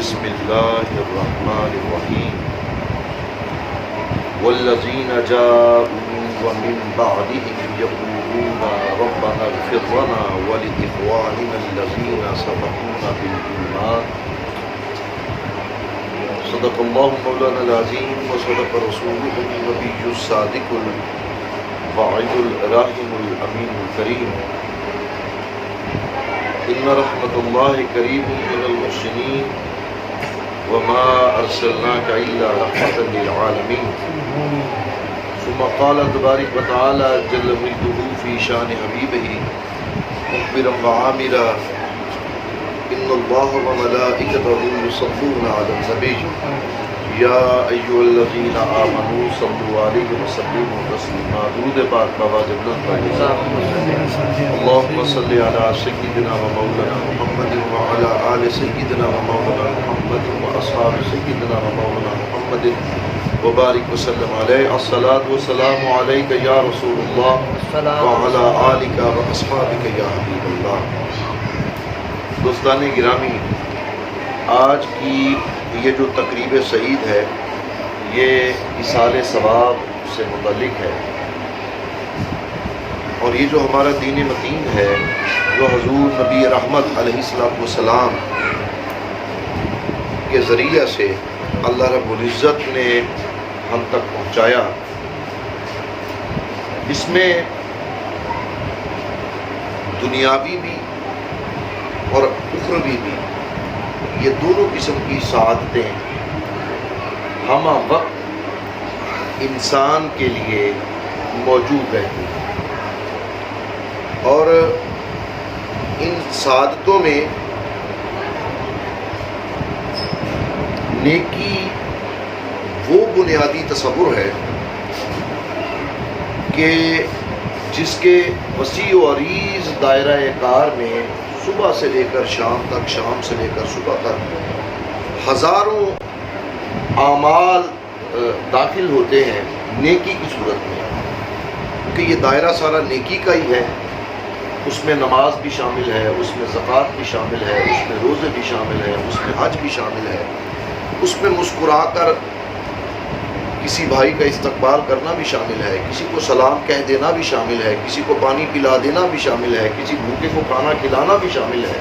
بسم اللہ الرحمن الرحیم والذین جاءوا ومن بعدهم یقولون ربنا اغفر لنا ولإخواننا الذین سبقونا بالایمان صدق اللہ مولانا العظیم وصدق رسولہ النبی الصادق الوعد الراحم الامین الکریم ان رحمت اللہ قریب من المحسنین وما ارسلناک الا رحمۃ للعالمین ثم قال تبارک وتعالی جل مجدہ فی شان حبیبہ مخبرا وعامرا ان اللہ وملائکتہ یصلون علی النبی یا ایھا الذین آمنوا صلوا علیہ وسلموا تسلیما درود پاک بواجب اللہم صلی علی سیدنا و مولانا محمد وعلی آل سیدنا و مولانا محمد واصحاب سیدنا و مولانا محمد وبارک وسلم علیہ الصلاۃ والسلام علیک یا رسول اللہ وعلی آلک واصحابک یا حبیب اللہ۔ دوستان گرامی، آج کی یہ جو تقریب سعید ہے یہ ایصال ثواب سے متعلق ہے، اور یہ جو ہمارا دین متین ہے جو حضور نبی رحمت علیہ السلام کے ذریعہ سے اللہ رب العزت نے ہم تک پہنچایا، اس میں دنیاوی بھی اور اخروی بھی یہ دونوں قسم کی سعادتیں ہمہ وقت انسان کے لیے موجود رہتی ہیں، اور ان سعادتوں میں نیکی وہ بنیادی تصور ہے کہ جس کے وسیع و عریض دائرہ کار میں صبح سے لے کر شام تک، شام سے لے کر صبح تک ہزاروں اعمال داخل ہوتے ہیں نیکی کی صورت میں، کیونکہ یہ دائرہ سارا نیکی کا ہی ہے، اس میں نماز بھی شامل ہے، اس میں زکوٰۃ بھی شامل ہے، اس میں روزے بھی شامل ہے، اس میں حج بھی شامل ہے، اس میں مسکرا کر کسی بھائی کا استقبال کرنا بھی شامل ہے، کسی کو سلام کہہ دینا بھی شامل ہے، کسی کو پانی پلا دینا بھی شامل ہے، کسی بھوکے کو کھانا کھلانا بھی شامل ہے،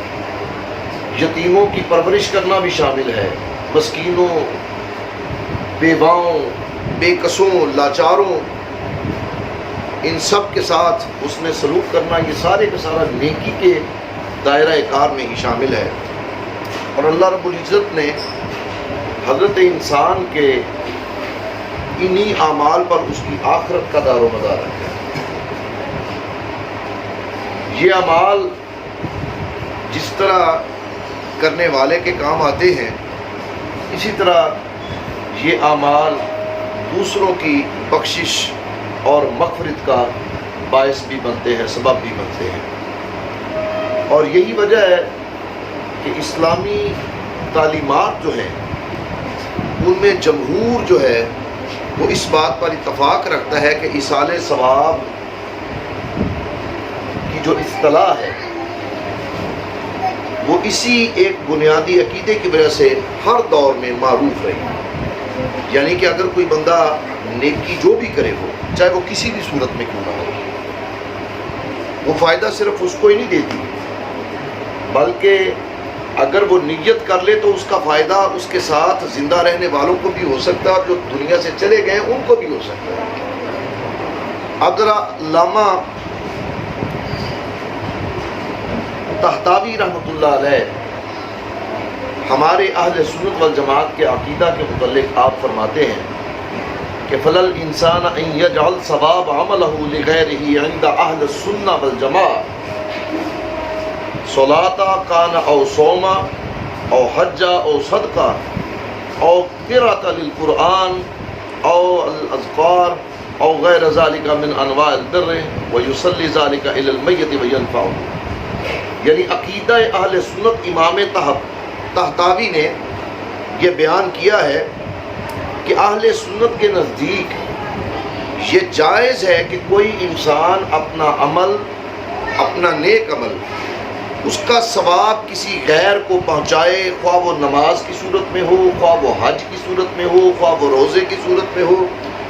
یتیموں کی پرورش کرنا بھی شامل ہے، مسکینوں، بیواؤں، بے کسوں، لاچاروں، ان سب کے ساتھ اس نے سلوک کرنا، یہ سارے کا سارا نیکی کے دائرہ کار میں ہی شامل ہے۔ اور اللہ رب العزت نے حضرت انسان کے انہی اعمال پر اس کی آخرت کا دار و مدار رکھا ہے۔ یہ اعمال جس طرح کرنے والے کے کام آتے ہیں، اسی طرح یہ اعمال دوسروں کی بخشش اور مغفرت کا باعث بھی بنتے ہیں، سبب بھی بنتے ہیں، اور یہی وجہ ہے کہ اسلامی تعلیمات جو ہیں ان میں جمہور جو ہے وہ اس بات پر اتفاق رکھتا ہے کہ ایصال ثواب کی جو اصطلاح ہے وہ اسی ایک بنیادی عقیدے کی وجہ سے ہر دور میں معروف رہی، یعنی کہ اگر کوئی بندہ نیکی جو بھی کرے ہو، چاہے وہ کسی بھی صورت میں کیوں نہ ہو، وہ فائدہ صرف اس کو ہی نہیں دیتی، بلکہ اگر وہ نیت کر لے تو اس کا فائدہ اس کے ساتھ زندہ رہنے والوں کو بھی ہو سکتا ہے، اور جو دنیا سے چلے گئے ان کو بھی ہو سکتا ہے۔ اب ذرا علامہ طحطاوی رحمۃ اللہ علیہ ہمارے اہل سنت والجماعت کے عقیدہ کے متعلق آپ فرماتے ہیں کہ فَلَا الْإِنسَانَ أَن يَجْعَلْ ثَوَابَ عَمَلَهُ لِغَيْرِهِ عِنْدَ أَهْلِ السُّنَّةِ وَالْجَمَاعَةِ صلاة كان أو صوما أو حج أو صدقة أو قراءة للقرآن أو الأذكار أو غير ذلك من أنواع البر ويصلي ذلك إلى الميت وينفعه، یعنی عقیدہ اہل سنت امام طحطاوی نے یہ بیان کیا ہے کہ اہل سنت کے نزدیک یہ جائز ہے کہ کوئی انسان اپنا عمل، اپنا نیک عمل اس کا ثواب کسی غیر کو پہنچائے، خواہ وہ نماز کی صورت میں ہو، خواہ وہ حج کی صورت میں ہو، خواہ وہ روزے کی صورت میں ہو،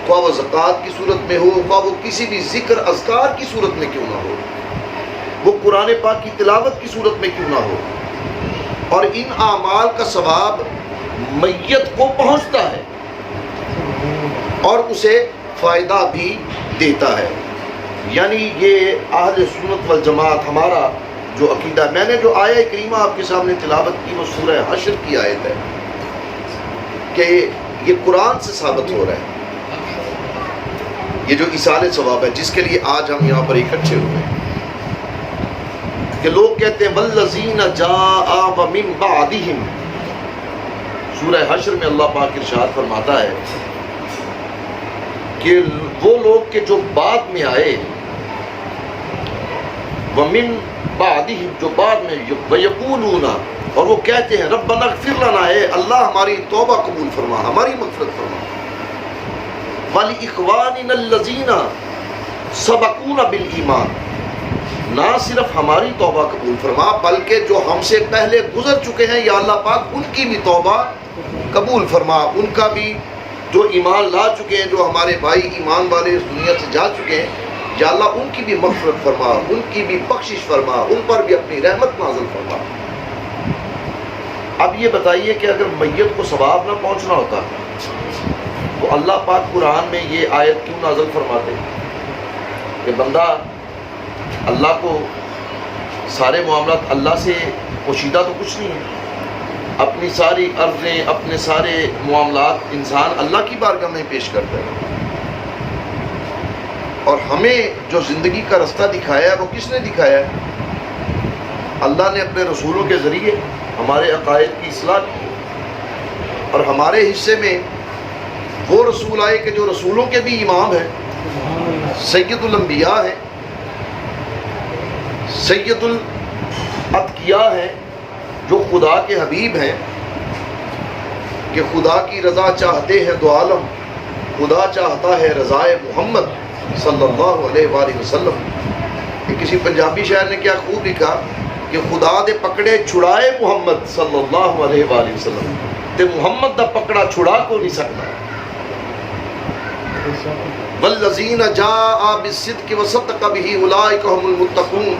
خواہ وہ زکوٰۃ کی صورت میں ہو، خواہ وہ کسی بھی ذکر اذکار کی صورت میں کیوں نہ ہو، وہ قرآن پاک کی تلاوت کی صورت میں کیوں نہ ہو، اور ان اعمال کا ثواب میت کو پہنچتا ہے اور اسے فائدہ بھی دیتا ہے۔ یعنی یہ اہل سنت والجماعت ہمارا جو عقیدہ، میں نے جو آیہ کریمہ آپ کے سامنے تلاوت کی وہ سورہ حشر کی آیت ہے کہ یہ قرآن سے ثابت ہو رہا ہے، یہ جو ایصال ثواب ہے جس کے لیے آج ہم یہاں پر اکٹھے ہوئے ہیں، کہ لوگ کہتے ہیں والذین جاء من بعدہم، سورہ حشر میں اللہ پاک ارشاد فرماتا ہے کہ وہ لوگ کہ جو بعد میں آئے، وَمِن بعدہم، جو بعد میں، وَيَقُولُونَ، اور وہ کہتے ہیں ربنا اغفر لنا، اے اللہ ہماری توبہ قبول فرما، ہماری مغفرت فرما، وَلِإِخْوَانِنَا الَّذِينَ سَبَقُونَا بِالْإِيمَانِ، نہ صرف ہماری توبہ قبول فرما بلکہ جو ہم سے پہلے گزر چکے ہیں یا اللہ پاک ان کی بھی توبہ قبول فرما، ان کا بھی جو ایمان لا چکے ہیں، جو ہمارے بھائی ایمان والے اس دنیا سے جا چکے ہیں، یا اللہ ان کی بھی مغفرت فرما، ان کی بھی بخشش فرما، ان پر بھی اپنی رحمت نازل فرما۔ اب یہ بتائیے کہ اگر میت کو ثواب نہ پہنچنا ہوتا تو اللہ پاک قرآن میں یہ آیت کیوں نازل فرماتے کہ بندہ اللہ کو سارے معاملات اللہ سے پوشیدہ تو کچھ نہیں ہے، اپنی ساری عرضیں، اپنے سارے معاملات انسان اللہ کی بارگاہ میں پیش کرتا ہے، اور ہمیں جو زندگی کا رستہ دکھایا ہے وہ کس نے دکھایا ہے؟ اللہ نے اپنے رسولوں کے ذریعے ہمارے عقائد کی اصلاح کی، اور ہمارے حصے میں وہ رسول آئے کہ جو رسولوں کے بھی امام ہیں، سید الانبیاء ہیں، سید الاتقیاء ہیں، جو خدا کے حبیب ہیں، کہ خدا کی رضا چاہتے ہیں دو عالم، خدا چاہتا ہے رضائے محمد صلی اللہ علیہ وآلہ وسلم۔ کہ کسی پنجابی شاعر نے کیا خوب لکھا کہ خدا دے پکڑے چھڑائے محمد صلی اللہ علیہ وآلہ وسلم، تے محمد دا پکڑا چھڑا کو نہیں سکتا۔ والذین جاء بالصدق وصدق به اولئک هم المتقون،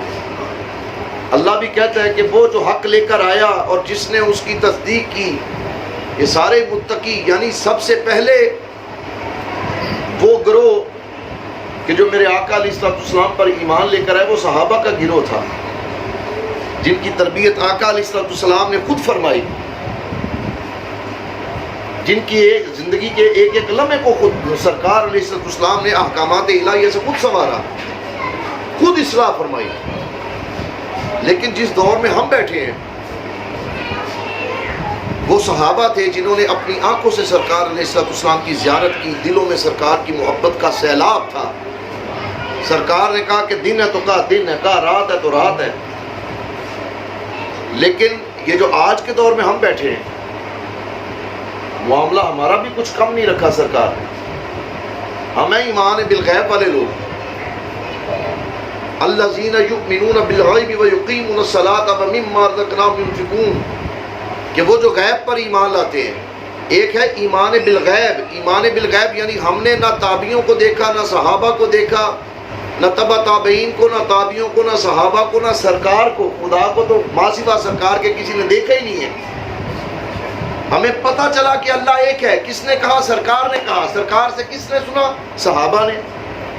اللہ بھی کہتا ہے کہ وہ جو حق لے کر آیا اور جس نے اس کی تصدیق کی، یہ سارے متقی، یعنی سب سے پہلے وہ گروہ کہ جو میرے آقا علیہ السلام پر ایمان لے کر آئے، وہ صحابہ کا گروہ تھا، جن کی تربیت آقا علیہ السلام نے خود فرمائی، جن کی ایک زندگی کے ایک ایک لمحے کو خود سرکار علیہ السلام نے احکامات الہیہ سے خود سنوارا، خود اصلاح فرمائی۔ لیکن جس دور میں ہم بیٹھے ہیں وہ صحابہ تھے جنہوں نے اپنی آنکھوں سے سرکار علیہ السلام کی زیارت کی، دلوں میں سرکار کی محبت کا سیلاب تھا، سرکار نے کہا کہ دن ہے تو کہا دن ہے، کہا رات ہے تو رات ہے۔ لیکن یہ جو آج کے دور میں ہم بیٹھے ہیں، معاملہ ہمارا بھی کچھ کم نہیں رکھا سرکار نے، ہمیں ایمان بالغیب والے لوگ، الذین یؤمنون بالغیب ویقیمون الصلاۃ ومما رزقناہم ينفقون، کہ وہ جو غیب پر ایمان لاتے ہیں۔ ایک ہے ایمان بالغیب، ایمان بالغیب یعنی ہم نے نہ تابعیوں کو دیکھا، نہ صحابہ کو دیکھا، نہ تبع تابعین کو، نہ تابعیوں کو، نہ صحابہ کو، نہ سرکار کو، خدا کو تو ماں سوا سرکار کے کسی نے دیکھا ہی نہیں ہے۔ ہمیں پتہ چلا کہ اللہ ایک ہے، کس نے کہا؟ سرکار نے کہا۔ سرکار سے کس نے سنا؟ صحابہ نے۔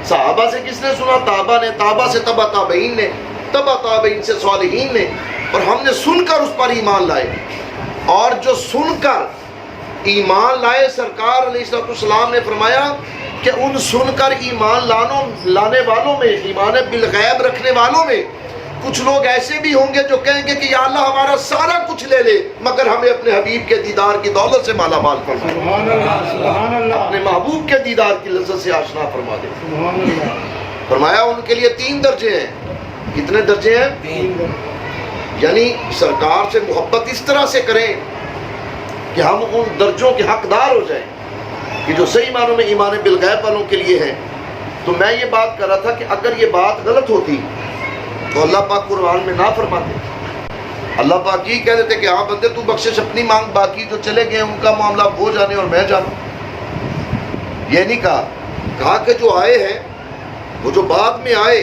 صحابہ سے کس نے سنا؟ تابع نے۔ تابع سے تبع تابعین نے، تبع تابعین سے صالحین نے، اور ہم نے سن کر اس پر ایمان لائے۔ اور جو سن کر ایمان لائے، سرکار علیہ السلام نے فرمایا کہ ان سن کر ایمان لانے والوں میں، ایمان بالغیب رکھنے والوں میں کچھ لوگ ایسے بھی ہوں گے جو کہیں گے کہ یا اللہ ہمارا سارا کچھ لے لے مگر ہمیں اپنے حبیب کے دیدار کی دولت سے مالا مال فرما دے، سبحان اللہ، اپنے محبوب کے دیدار کی لذت سے آشنا فرما دے۔ سبحان اللہ۔ فرمایا ان کے لیے 3 درجے ہیں۔ کتنے درجے ہیں؟ یعنی سرکار سے محبت اس طرح سے کریں کہ ہم ان درجوں کے حقدار ہو جائیں کہ جو صحیح معنوں میں ایمان بالغیب والوں کے لیے ہے۔ تو میں یہ بات کر رہا تھا کہ اگر یہ بات غلط ہوتی تو اللہ پاک قرآن میں نہ فرماتے اللہ پاک یہ کہہ دیتے کہ ہاں بندے تو بخشش اپنی مانگ، باقی جو چلے گئے ان کا معاملہ وہ جانے اور میں جانوں. یہ نہیں کہا. کہا کہ جو آئے ہیں، وہ جو بعد میں آئے،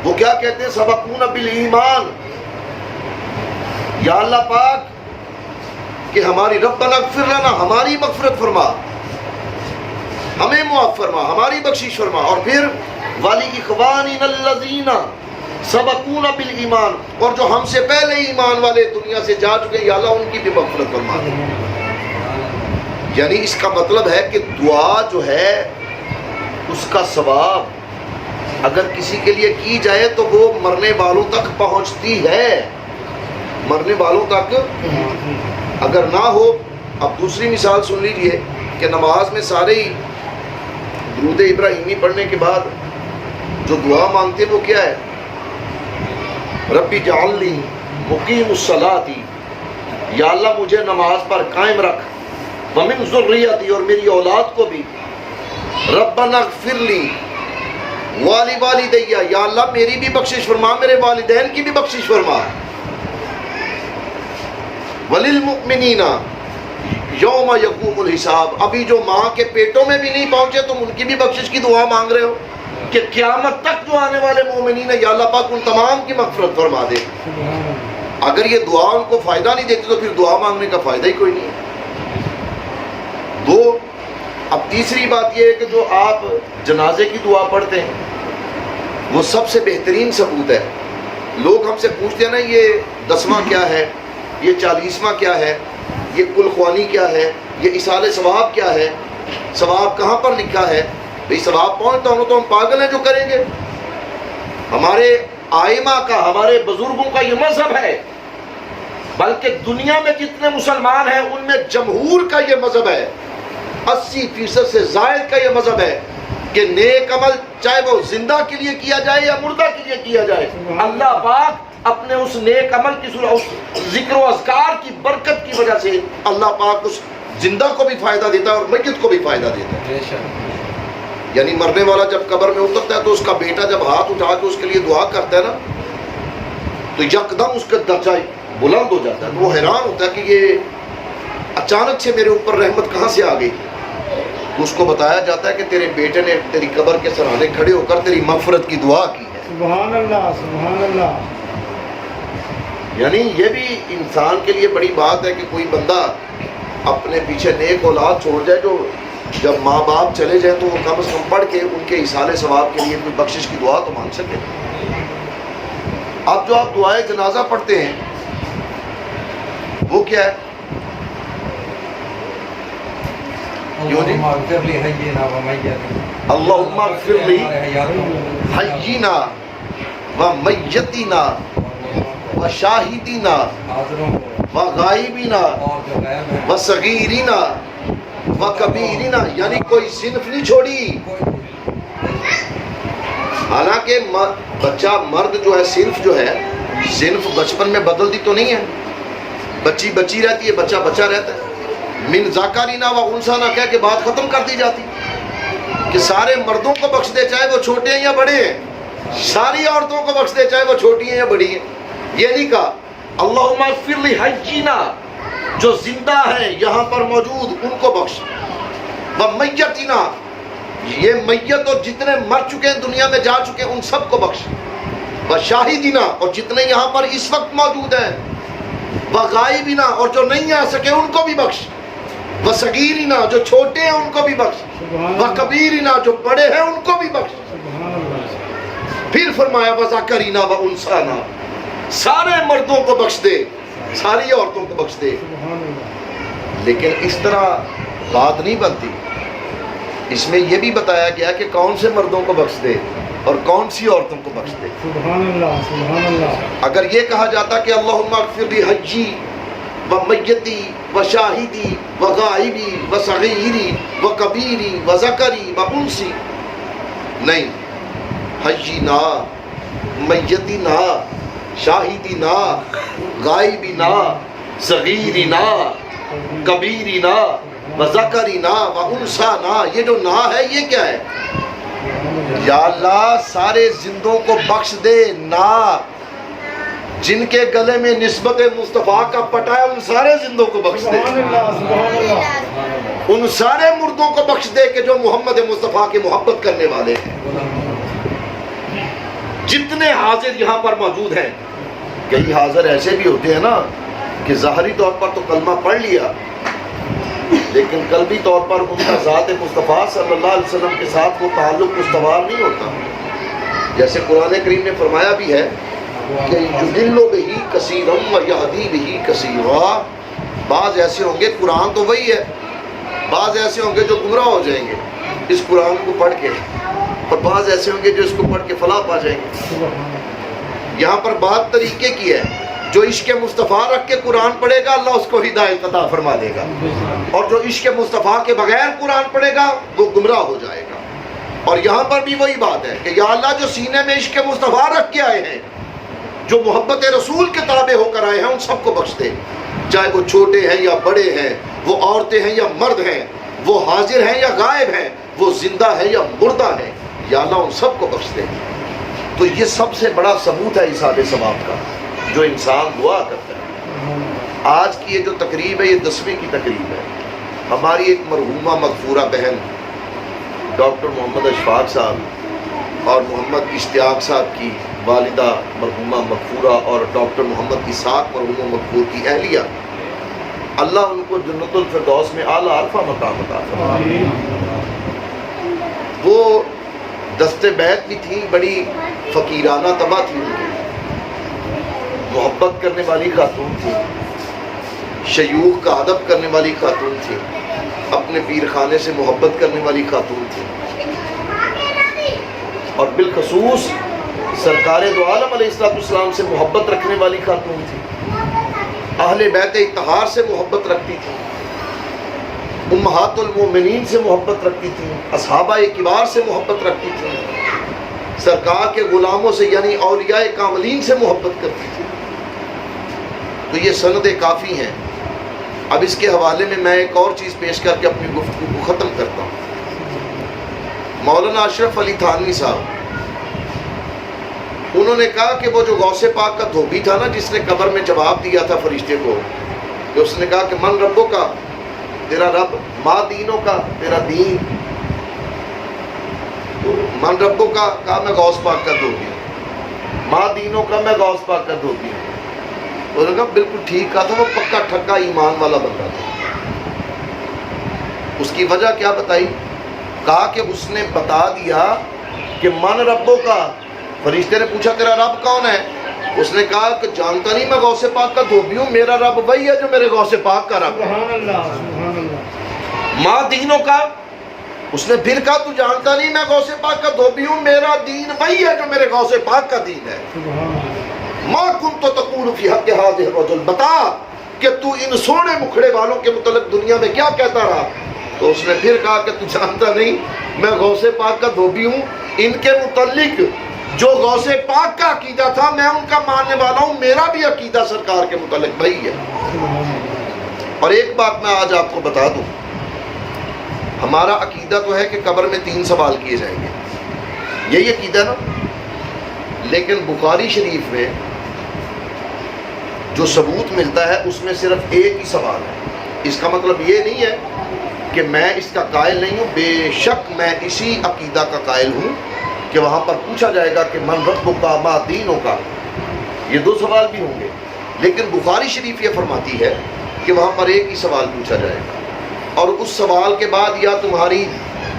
وہ کیا کہتے ہیں؟ سبقونا بالایمان. یا اللہ پاک کہ ہماری ربنا اغفر لنا، ہماری مغفرت فرما، ہمیں معاف فرما، ہماری بخشش فرما. اور پھر وَلِإِخْوَانِنَا الَّذِينَ سبقونا بالایمان، اور جو ہم سے پہلے ایمان والے دنیا سے جا چکے، یا اللہ ان کی بھی مغفرت فرما دے. یعنی اس کا مطلب ہے کہ دعا جو ہے اس کا ثواب اگر کسی کے لیے کی جائے تو وہ مرنے والوں تک پہنچتی ہے، مرنے والوں تک. اگر نہ ہو، اب دوسری مثال سن لیجئے کہ نماز میں سارے ہی درود ابراہیمی پڑھنے کے بعد جو دعا مانگتے وہ کیا ہے؟ ربی جعلنی مقیم الصلاۃ، یا اللہ مجھے نماز پر قائم رکھ، ومن ذریتی، اور میری اولاد کو بھی، ربنا اغفر لی والی والدیہ، یا اللہ میری بھی بخشش فرما، میرے والدین کی بھی بخشش فرما، وللمؤمنین یوم یقوم الحساب. ابھی جو ماں کے پیٹوں میں بھی نہیں پہنچے تم ان کی بھی بخشش کی دعا مانگ رہے ہو کہ قیامت تک جو آنے والے مومنین ہیں، یا اللہ پاک ان تمام کی مغفرت فرما دے. اگر یہ دعا ان کو فائدہ نہیں دیتی تو پھر دعا مانگنے کا فائدہ ہی کوئی نہیں ہے. دو. اب تیسری بات یہ ہے کہ جو آپ جنازے کی دعا پڑھتے ہیں وہ سب سے بہترین ثبوت ہے. لوگ ہم سے پوچھتے ہیں نا یہ 10واں کیا ہے، یہ 40واں کیا ہے، یہ کل خوانی کیا ہے، یہ اصال ثواب کیا ہے، ثواب کہاں پر لکھا ہے؟ بھئی ثواب پہنچتا ہوں تو ہم پاگل ہیں جو کریں گے؟ ہمارے آئمہ کا، ہمارے بزرگوں کا یہ مذہب ہے، بلکہ دنیا میں جتنے مسلمان ہیں ان میں جمہور کا یہ مذہب ہے، 80% سے زائد کا یہ مذہب ہے کہ نیک عمل چاہے وہ زندہ کے لیے کیا جائے یا مردہ کے لیے کیا جائے، اللہ پاک اپنے اس نیک عمل کی صورت، اس ذکر و اذکار کی برکت کی وجہ سے اللہ پاک اس زندہ کو بھی فائدہ دیتا ہے اور میت کو بھی فائدہ دیتا ہے. یعنی مرنے والا جب قبر میں اترتا ہے تو اس کا بیٹا جب ہاتھ اٹھا کے اس کے لیے دعا کرتا ہے نا تو یکدم اس کا درجہ بلند ہو جاتا ہے. وہ حیران ہوتا ہے کہ یہ اچانک سے میرے اوپر رحمت کہاں سے آ گئی. اس کو بتایا جاتا ہے کہ تیرے بیٹے نے تیری قبر کے سرانے کھڑے ہو کر تیری مغفرت کی دعا کی ہے. سبحان اللہ، سبحان اللہ. یعنی یہ بھی انسان کے لیے بڑی بات ہے کہ کوئی بندہ اپنے پیچھے نیک اولاد چھوڑ جائے جو جب ماں باپ چلے جائیں تو وہ کم از کم پڑھ کے ان کے ایصال ثواب کے لیے کوئی بخشش کی دعا تو مانگ سکے. اب جو آپ دعائے جنازہ پڑھتے ہیں وہ کیا ہے؟ اللہم اغفر لی حیینا و میتینا و شاہدینا و غائبینا و صغیرینا و کبیرینا. یعنی کوئی صنف نہیں چھوڑی. حالانکہ بچہ مرد جو ہے صنف جو ہے، صنف بچپن میں بدلتی تو نہیں ہے، بچی بچی رہتی ہے، بچہ بچہ رہتا ہے. من ذکرنا و انثیٰ نہ کہہ کے بات ختم کر دی جاتی کہ سارے مردوں کو بخش دے چاہے وہ چھوٹے ہیں یا بڑے ہیں، ساری عورتوں کو بخش دے چاہے وہ چھوٹی ہیں یا بڑی ہیں. یہ نہیں کہا اللہم اغفر لی حیینا، جو زندہ ہیں یہاں پر موجود ان کو بخش، و میتینا، یہ میت اور جتنے مر چکے ہیں دنیا میں جا چکے ان سب کو بخش، و شاہدینا، اور جتنے یہاں پر اس وقت موجود ہیں، و غائبینا، اور جو نہیں آ سکے ان کو بھی بخش، و صغیرینا، جو چھوٹے ہیں ان کو بھی بخش، و کبیرینا، جو بڑے ہیں ان کو بھی بخش. پھر فرمایا و ذکرینا و انثیٰ، سارے مردوں کو بخش دے، ساری عورتوں کو بخش دے. لیکن اس طرح بات نہیں بنتی. اس میں یہ بھی بتایا گیا کہ کون سے مردوں کو بخش دے اور کون سی عورتوں کو بخش دے. سبحان اللہ، سبحان اللہ. اگر یہ کہا جاتا کہ اللہم اغفر لی حیی و میتی و شاہدی و غائبی و صغیری و کبیری و ذکری و انسی، نہیں، حیی نا، میتی نا، شاہدی نا، غائبی نا، صغیری نا، کبیری نا، و ذکری نا و انسا نا. یہ جو نا ہے یہ کیا ہے؟ یا اللہ سارے زندوں کو بخش دے. نا جن کے گلے میں نسبت مصطفیٰ کا پٹا ہے ان سارے زندوں کو بخش دے، سبحان اللہ سبحان اللہ ان سارے مردوں کو بخش دے کہ جو محمد مصطفیٰ کی محبت کرنے والے ہیں۔ جتنے حاضر یہاں پر موجود ہیں، کئی حاضر ایسے بھی ہوتے ہیں نا کہ ظاہری طور پر تو کلمہ پڑھ لیا لیکن قلبی طور پر ان کا ذات مصطفیٰ صلی اللہ علیہ وسلم کے ساتھ وہ تعلق استوار نہیں ہوتا۔ جیسے قرآن کریم نے فرمایا بھی ہے کہ یضل بہ کثیرا ویہدی بہ کثیرا، بعض ایسے ہوں گے، قرآن تو وہی ہے، بعض ایسے ہوں گے جو گمراہ ہو جائیں گے اس قرآن کو پڑھ کے، اور بعض ایسے ہوں گے جو اس کو پڑھ کے فلاح پا جائیں گے۔ یہاں پر بات طریقے کی ہے، جو عشق مصطفیٰ رکھ کے قرآن پڑھے گا اللہ اس کو ہدایت عطا فرما دے گا، اور جو عشق مصطفیٰ کے بغیر قرآن پڑھے گا وہ گمراہ ہو جائے گا۔ اور یہاں پر بھی وہی بات ہے کہ یا اللہ جو سینے میں عشق مصطفیٰ رکھ کے آئے ہیں، جو محبت رسول کے تابع ہو کر آئے ہیں، ان سب کو بخش دے، چاہے وہ چھوٹے ہیں یا بڑے ہیں، وہ عورتیں ہیں یا مرد ہیں، وہ حاضر ہیں یا غائب ہیں، وہ زندہ ہے یا مردہ ہیں، یا اللہ ان سب کو بخش دے۔ تو یہ سب سے بڑا ثبوت ہے ایصال ثواب کا جو انسان دعا کرتا ہے۔ آج کی یہ جو تقریب ہے یہ 10ویں کی تقریب ہے۔ ہماری ایک مرحومہ مغفورہ بہن ڈاکٹر محمد اشفاق صاحب اور محمد اشتیاق صاحب کی والدہ مرحومہ مغفورہ اور ڈاکٹر محمد اسحاق مرحومہ مغفور کی اہلیہ، اللہ ان کو جنت الفردوس میں اعلیٰ عرفہ مقام عطا فرمائے۔ وہ دست بیت بھی تھیں، بڑی فقیرانہ طبع تھی ان کی، محبت کرنے والی خاتون تھی، شیوخ کا ادب کرنے والی خاتون تھی، اپنے پیر خانے سے محبت کرنے والی خاتون تھی، اور بالخصوص سرکار دو عالم علیہ السلام سے محبت رکھنے والی خاتون تھی، اہل بیت اطہار سے محبت رکھتی تھی، امہات المومنین سے محبت رکھتی تھی، اصحابہ کبار سے محبت رکھتی تھی، سرکار کے غلاموں سے یعنی اولیاء کاملین سے محبت کرتی تھی۔ تو یہ سندیں کافی ہیں۔ اب اس کے حوالے میں ایک اور چیز پیش کر کے اپنی گفتگو کو ختم کرتا ہوں۔ مولانا اشرف علی تھانوی صاحب انہوں نے کہا کہ وہ جو غوث پاک کا دھوبی تھا نا، جس نے قبر میں جواب دیا تھا فرشتے کو، کہ اس نے کہا کہ من ربوں کا، تیرا رب، ما دینوں کا، تیرا دین، من ربوں کا، کہا میں غوث پاک کا دھوبی ہوں، ما دینوں کا، میں غوث پاک کا دھوبی ہوں۔ انہوں نے کہا بالکل ٹھیک کہا تھا، وہ پکا ٹھکا ایمان والا بندہ تھا۔ اس کی وجہ کیا بتائی؟ کہا کہ اس نے بتا دیا کہ من ربوں کا، فرشتے نے پوچھا تیرا رب کون ہے؟ اس نے کہا کہ جانتا نہیں، میں غوث پاک کا دھوبی ہوں، میرا رب وہی ہے جو میرے غوث پاک کا رب ہے۔ سبحان اللہ سبحان اللہ۔ ما دینوں کا، اس نے پھر کہا تو جانتا نہیں میں غوث پاک کا دھوبی ہوں، میرا دین وہی ہے جو میرے غوث پاک کا دین ہے۔ سبحان اللہ۔ ما کنت تقول فی حق ھذہ الرجل، بتا کہ تو ان سونے مکھڑے والوں کے متعلق دنیا میں کیا کہتا رہا؟ تو اس نے پھر کہا کہ تو جانتا نہیں میں غوث پاک کا دھوبی ہوں، ان کے متعلق جو غوث پاک کا عقیدہ تھا میں ان کا ماننے والا ہوں، میرا بھی عقیدہ سرکار کے متعلق وہی ہے۔ اور ایک بات میں آج آپ کو بتا دوں، ہمارا عقیدہ تو ہے کہ قبر میں 3 سوال کیے جائیں گے، یہی عقیدہ نا، لیکن بخاری شریف میں جو ثبوت ملتا ہے اس میں صرف ایک ہی سوال ہے۔ اس کا مطلب یہ نہیں ہے کہ میں اس کا قائل نہیں ہوں، بے شک میں اسی عقیدہ کا قائل ہوں کہ وہاں پر پوچھا جائے گا کہ من ربک ما دینک کا، یہ 2 سوال بھی ہوں گے، لیکن بخاری شریف یہ فرماتی ہے کہ وہاں پر ایک ہی سوال پوچھا جائے گا، اور اس سوال کے بعد یا تمہاری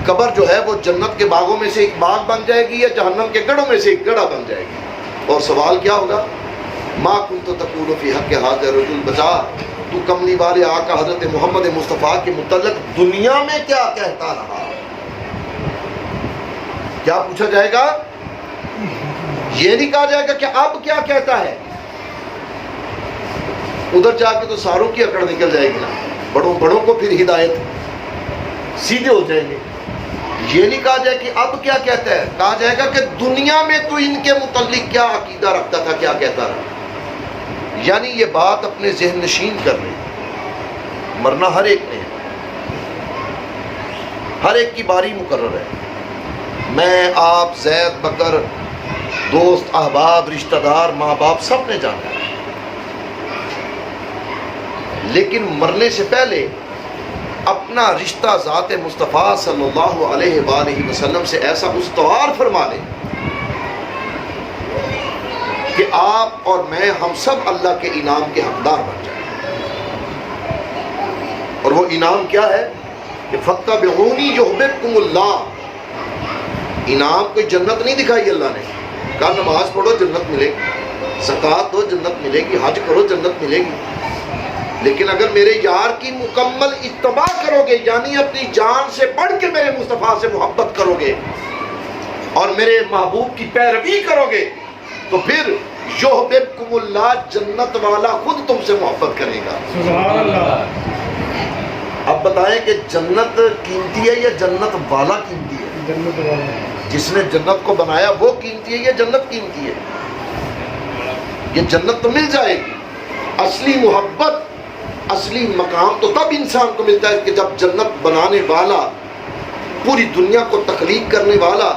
قبر جو ہے وہ جنت کے باغوں میں سے ایک باغ بن جائے گی یا جہنم کے گڑھوں میں سے ایک گڑھا بن جائے گی۔ اور سوال کیا ہوگا؟ ما کنت تقول فی حق ھذہ الرجل، بتا تو کملی والے آقا حضرت محمد مصطفیٰ کے متعلق دنیا میں کیا کہتا رہا؟ کیا پوچھا جائے گا؟ یہ نہیں کہا جائے گا کہ اب کیا کہتا ہے، ادھر جا کے تو ساروں کی اکڑ نکل جائے گی نا، بڑوں کو پھر ہدایت سیدھے ہو جائیں گے۔ یہ نہیں کہا جائے کہ اب کیا کہتا ہے، کہا جائے گا کہ دنیا میں تو ان کے متعلق کیا عقیدہ رکھتا تھا، کیا کہتا رہا۔ یعنی یہ بات اپنے ذہن نشین کر لیں، مرنا ہر ایک نے ہے، ہر ایک کی باری مقرر ہے۔ میں، آپ، زید، بکر، دوست احباب رشتہ دار ماں باپ سب نے جانا ہے، لیکن مرنے سے پہلے اپنا رشتہ ذات مصطفیٰ صلی اللہ علیہ وآلہ وسلم سے ایسا استوار فرما لیں کہ آپ اور میں ہم سب اللہ کے انعام کے حقدار بن جائیں۔ اور وہ انعام کیا ہے کہ فَاتَّبِعُونِی یُحْبِبْکُمُ اللہ۔ انعام کوئی جنت نہیں دکھائی اللہ نے، کہا نماز پڑھو جنت ملے گی، زکوٰۃ دو جنت ملے گی، حج کرو جنت ملے گی، لیکن اگر میرے یار کی مکمل اتباع کرو گے، یعنی اپنی جان سے بڑھ کے میرے مصطفیٰ سے محبت کرو گے اور میرے محبوب کی پیروی کرو گے، تو پھر یحببکم اللہ، جنت والا خود تم سے محبت کرے گا۔ سبحان اللہ۔ اب بتائیں کہ جنت قیمتی ہے یا جنت والا قیمتی ہے؟ جنت والا۔ جس نے جنت کو بنایا وہ قیمتی ہے یا جنت قیمتی ہے؟ یہ جنت تو مل جائے گی، اصلی محبت اصلی مقام تو تب انسان کو ملتا ہے کہ جب جنت بنانے والا، پوری دنیا کو تخلیق کرنے والا،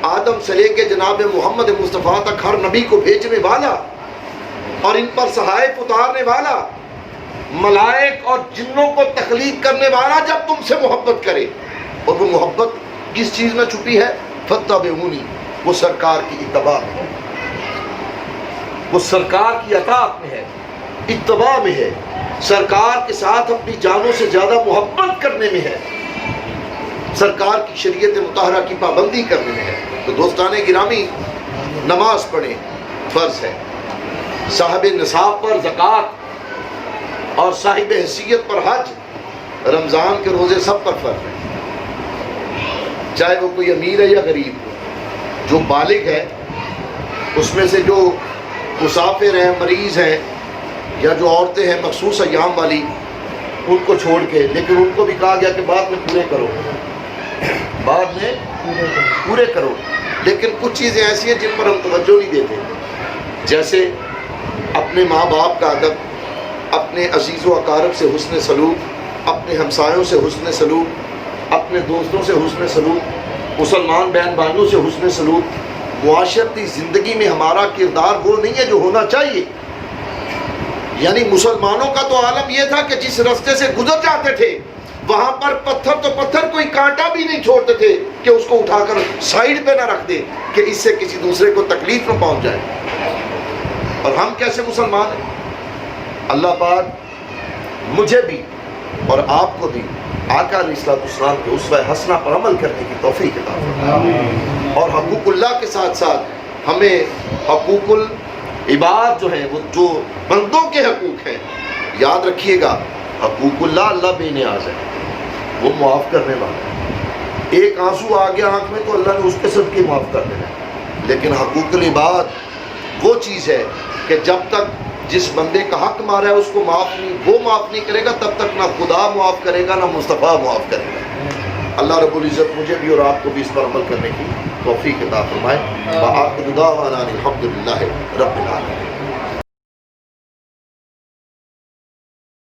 آدم سے لے کے جناب محمد مصطفیٰ تک ہر نبی کو بھیجنے والا اور ان پر صحائف اتارنے والا، ملائک اور جنوں کو تخلیق کرنے والا جب تم سے محبت کرے، اور وہ محبت کس چیز میں چھپی ہے؟ فَاتَّبِعُونِی، وہ سرکار کی اتباع میں، وہ سرکار کی اطاعت میں ہے، اتباع میں ہے، سرکار کے ساتھ اپنی جانوں سے زیادہ محبت کرنے میں ہے، سرکار کی شریعت مطہرہ کی پابندی کرنے میں ہے۔ تو دوستان گرامی، نماز پڑھیں فرض ہے، صاحب نصاب پر زکوٰۃ اور صاحب حیثیت پر حج، رمضان کے روزے سب پر فرض ہے، چاہے وہ کوئی امیر ہے یا غریب۔ جو بالغ ہے اس میں سے جو مسافر ہیں، مریض ہیں، یا جو عورتیں ہیں مخصوص ایام والی، ان کو چھوڑ کے، لیکن ان کو بھی کہا گیا کہ بعد میں پورے کرو، بعد میں پورے کرو۔ لیکن کچھ چیزیں ایسی ہیں جن پر ہم توجہ نہیں دیتے، جیسے اپنے ماں باپ کا ادب، اپنے عزیز و اقارب سے حسن سلوک، اپنے ہمسایوں سے حسن سلوک، اپنے دوستوں سے حسن سلوک، مسلمان بہن بھائیوں سے حسن سلوک۔ معاشرتی زندگی میں ہمارا کردار وہ نہیں ہے جو ہونا چاہیے۔ یعنی مسلمانوں کا تو عالم یہ تھا کہ جس راستے سے گزر جاتے تھے وہاں پر پتھر تو پتھر، کوئی کانٹا بھی نہیں چھوڑتے تھے کہ اس کو اٹھا کر سائیڈ پہ نہ رکھ دے کہ اس سے کسی دوسرے کو تکلیف نہ پہنچ جائے۔ اور ہم کیسے مسلمان ہیں؟ اللہ پاک مجھے بھی اور آپ کو بھی آقا علیہ الصلوۃ والسلام کے اسوہ حسنہ پر عمل کرنے کی توفیق عطا فرمائے، اور حقوق اللہ کے ساتھ ساتھ ہمیں حقوق العباد جو ہیں، وہ جو بندوں کے حقوق ہیں، یاد رکھیے گا حقوق اللہ، اللہ بے نیاز ہے، وہ معاف کرنے والا ہے۔ ایک آنسو آ گیا آنکھ میں تو اللہ نے اس کے صدقے معاف کر دینا ہے، لیکن حقوق العباد وہ چیز ہے کہ جب تک جس بندے کا حق مارا ہے اس کو وہ معاف نہیں کرے گا، تب تک نہ خدا معاف کرے گا نہ مصطفیٰ معاف کرے گا۔ اللہ رب العزت مجھے بھی اور آپ کو بھی اس پر عمل کرنے کی توفیق عطا فرمائے۔ وآخر دعوانا الحمد للہ رب العالمین۔